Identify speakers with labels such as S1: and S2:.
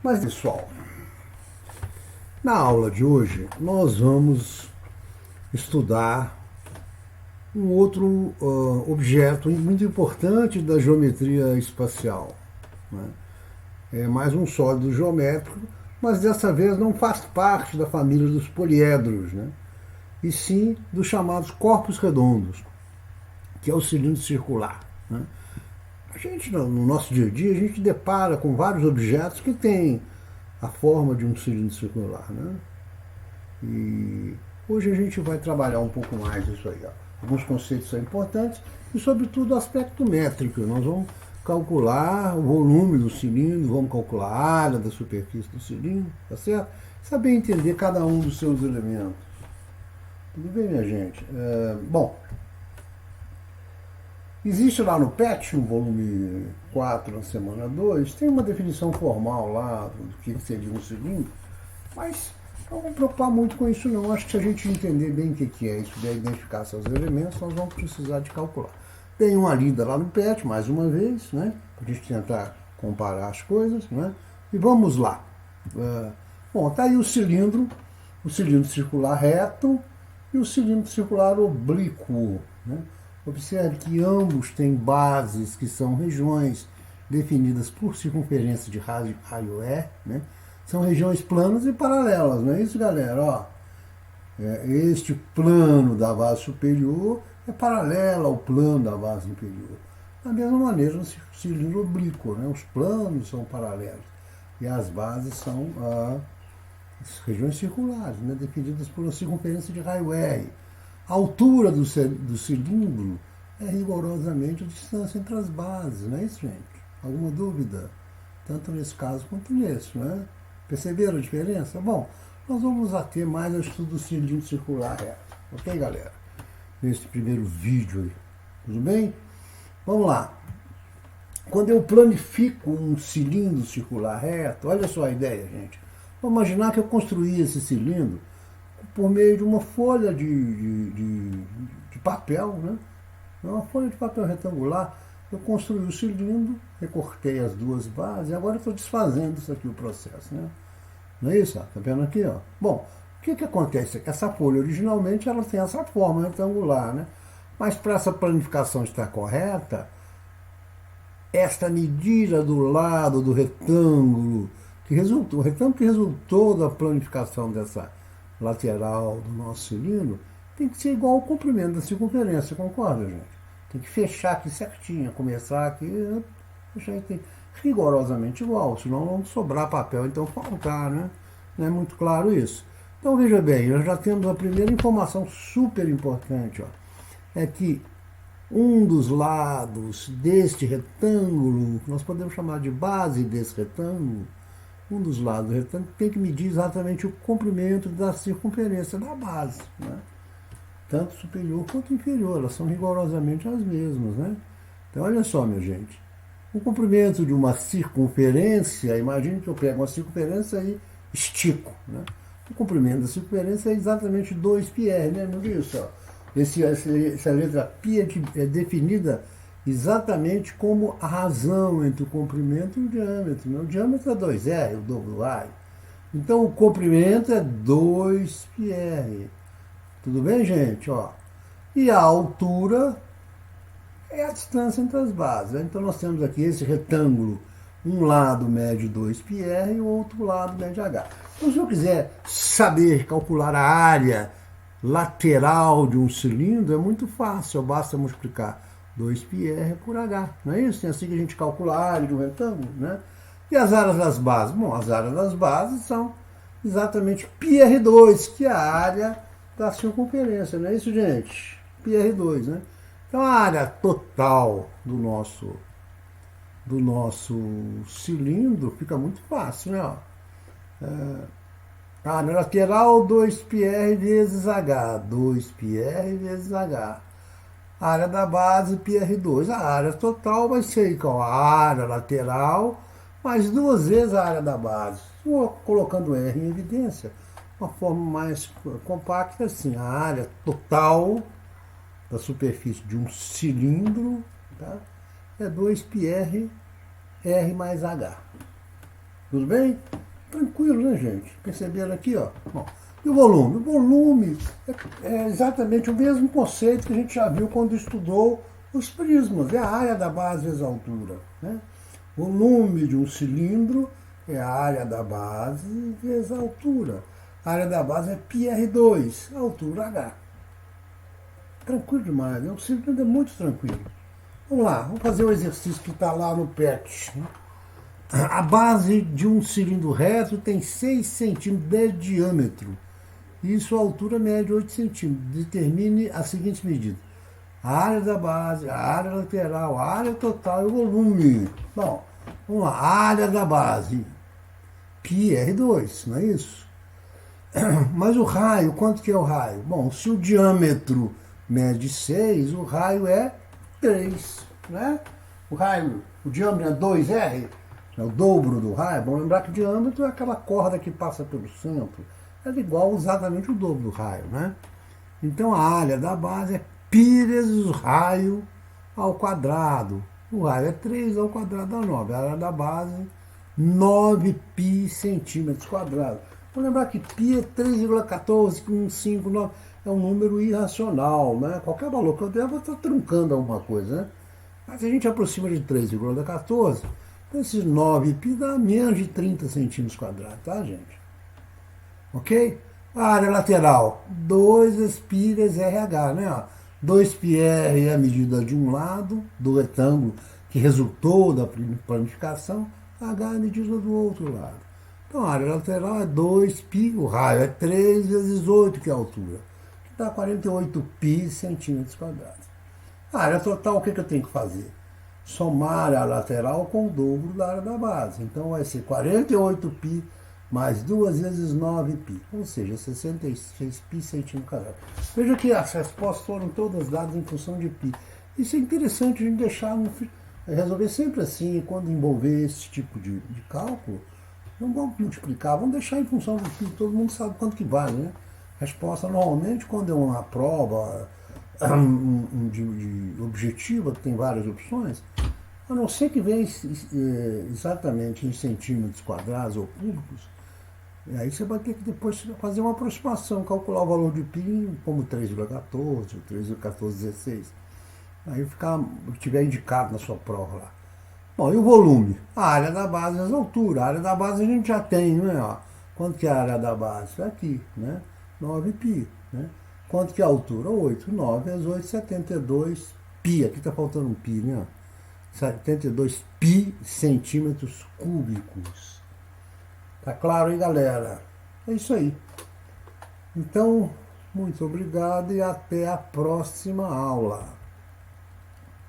S1: Mas, pessoal, na aula de hoje nós vamos estudar um outro objeto muito importante da geometria espacial, né? É mais um sólido geométrico, mas dessa vez não faz parte da família dos poliedros, né? E sim dos chamados corpos redondos, que é o cilindro circular, né? A gente, no nosso dia a dia, a gente depara com vários objetos que têm a forma de um cilindro circular, né? E hoje a gente vai trabalhar um pouco mais isso aí. Ó. Alguns conceitos são importantes e, sobretudo, o aspecto métrico. Nós vamos calcular o volume do cilindro, vamos calcular a área da superfície do cilindro, tá certo? Saber entender cada um dos seus elementos. Tudo bem, minha gente? Bom, existe lá no PET, no volume 4, na semana 2, tem uma definição formal lá do que seria um cilindro, mas não vamos preocupar muito com isso não. Acho que se a gente entender bem o que é isso, identificar seus elementos, nós vamos precisar de calcular. Tem uma lida lá no PET, mais uma vez, né? Para a gente tentar comparar as coisas, né? E vamos lá. Bom, tá aí o cilindro circular reto e o cilindro circular oblíquo, né? Observe que ambos têm bases que são regiões definidas por circunferência de raio E, né? São regiões planas e paralelas, não é isso, galera? Ó, este plano da base superior é paralelo ao plano da base inferior. Da mesma maneira, no cilindro oblíquo, né? Os planos são paralelos e as bases são as regiões circulares, né? Definidas por uma circunferência de raio R. A altura do cilindro é rigorosamente a distância entre as bases, não é isso, gente? Alguma dúvida? Tanto nesse caso quanto nesse, não é? Perceberam a diferença? Bom, nós vamos nos ater mais ao estudo do cilindro circular reto. Ok, galera? Nesse primeiro vídeo aí. Tudo bem? Vamos lá. Quando eu planifico um cilindro circular reto, olha só a ideia, gente. Vamos imaginar que eu construí esse cilindro por meio de uma folha de papel, né? Uma folha de papel retangular. Eu construí o cilindro, recortei as duas bases, e agora estou desfazendo isso aqui, o processo, né? Não é isso? Está vendo aqui? Ó? Bom, o que acontece? Essa folha, originalmente, ela tem essa forma retangular, né? Mas para essa planificação estar correta, esta medida do lado do retângulo, o retângulo que resultou da planificação dessa lateral do nosso cilindro, tem que ser igual ao comprimento da circunferência, concorda, gente? Tem que fechar aqui certinho, começar aqui, fechar aqui rigorosamente igual, senão não sobrar papel, então faltar, né? Não é muito claro isso. Então veja bem, nós já temos a primeira informação super importante, ó, é que um dos lados deste retângulo, nós podemos chamar de base desse retângulo, um dos lados do retângulo tem que medir exatamente o comprimento da circunferência da base, né? Tanto superior quanto inferior, elas são rigorosamente as mesmas, né? Então olha só, minha gente, o comprimento de uma circunferência, imagine que eu pego uma circunferência e estico, né? O comprimento da circunferência é exatamente 2πr, né? Não viu isso? Essa letra π é definida exatamente como a razão entre o comprimento e o diâmetro, né? O diâmetro é 2r, o dobro r. Então o comprimento é 2πr. Tudo bem, gente? Ó. E a altura é a distância entre as bases. Então nós temos aqui esse retângulo, um lado mede 2πr e o outro lado mede h. Então se eu quiser saber calcular a área lateral de um cilindro, é muito fácil, basta multiplicar 2πr por h. Não é isso? É assim que a gente calcula a área de um retângulo, né? E as áreas das bases? Bom, as áreas das bases são exatamente πr2, que é a área da circunferência, não é isso, gente? πr2, né? Então a área total do nosso cilindro fica muito fácil, né? Ó. A área lateral 2πr vezes h, 2πr vezes h. A área da base πr2. A área total vai ser igual a área lateral mais duas vezes a área da base. Estou colocando R em evidência. Uma forma mais compacta assim, a área total da superfície de um cilindro, tá? É 2πr R mais H. Tudo bem? Tranquilo, né, gente? Perceberam aqui, ó? Bom, e o volume? O volume é exatamente o mesmo conceito que a gente já viu quando estudou os prismas. É a área da base vezes a altura. Né? Volume de um cilindro é a área da base vezes a altura. A área da base é πr2, a altura h. Tranquilo demais, o cilindro é muito tranquilo. Vamos lá, vamos fazer o exercício que está lá no PET. A base de um cilindro reto tem 6 centímetros de diâmetro e sua altura média é 8 centímetros. Determine as seguintes medidas: a área da base, a área lateral, a área total e o volume. Bom, vamos lá, a área da base, πr2, não é isso? Mas o raio, quanto que é o raio? Bom, se o diâmetro mede 6, o raio é 3, né? O raio, o diâmetro é 2R, é o dobro do raio. Bom lembrar que o diâmetro é aquela corda que passa pelo centro. É igual exatamente o dobro do raio, né? Então a área da base é π vezes o raio ao quadrado. O raio é 3 ao quadrado dá 9. A área da base, 9π centímetros quadrados. Vamos lembrar que π é 3,14159. É um número irracional, né? Qualquer valor que eu der, eu vou estar truncando alguma coisa, né? Mas se a gente aproxima de 3,14, esses 9π dá menos de 30 centímetros quadrados, tá, gente? Ok? A área lateral, 2 π vezes RH, né? 2πr é a medida de um lado do retângulo que resultou da planificação, H é a medida do outro lado. Então a área lateral é 2π, o raio é 3 vezes 8, que é a altura, que dá 48π centímetros quadrados. A área total, o que eu tenho que fazer? Somar a área lateral com o dobro da área da base. Então vai ser 48π mais 2 vezes 9π, ou seja, 66π centímetro quadrado. Veja que as respostas foram todas dadas em função de π. Isso é interessante a gente deixar, resolver sempre assim, quando envolver esse tipo de cálculo, não vamos multiplicar, vamos deixar em função do π, todo mundo sabe quanto que vale, né? A resposta, normalmente, quando é uma prova de objetiva, que tem várias opções, a não ser que venha exatamente em centímetros quadrados ou cúbicos, aí você vai ter que depois fazer uma aproximação, calcular o valor de π como 3,14 ou 3,1416. Aí tiver indicado na sua prova lá. Bom, e o volume? A área da base vezes a altura. A área da base a gente já tem, né? Ó. Quanto que é a área da base? Isso aqui, né? 9π, né? Quanto que é a altura? 8. 9 vezes 8, 72π. Aqui está faltando um π, né? 72π centímetros cúbicos. Tá claro, hein, galera? É isso aí. Então, muito obrigado e até a próxima aula.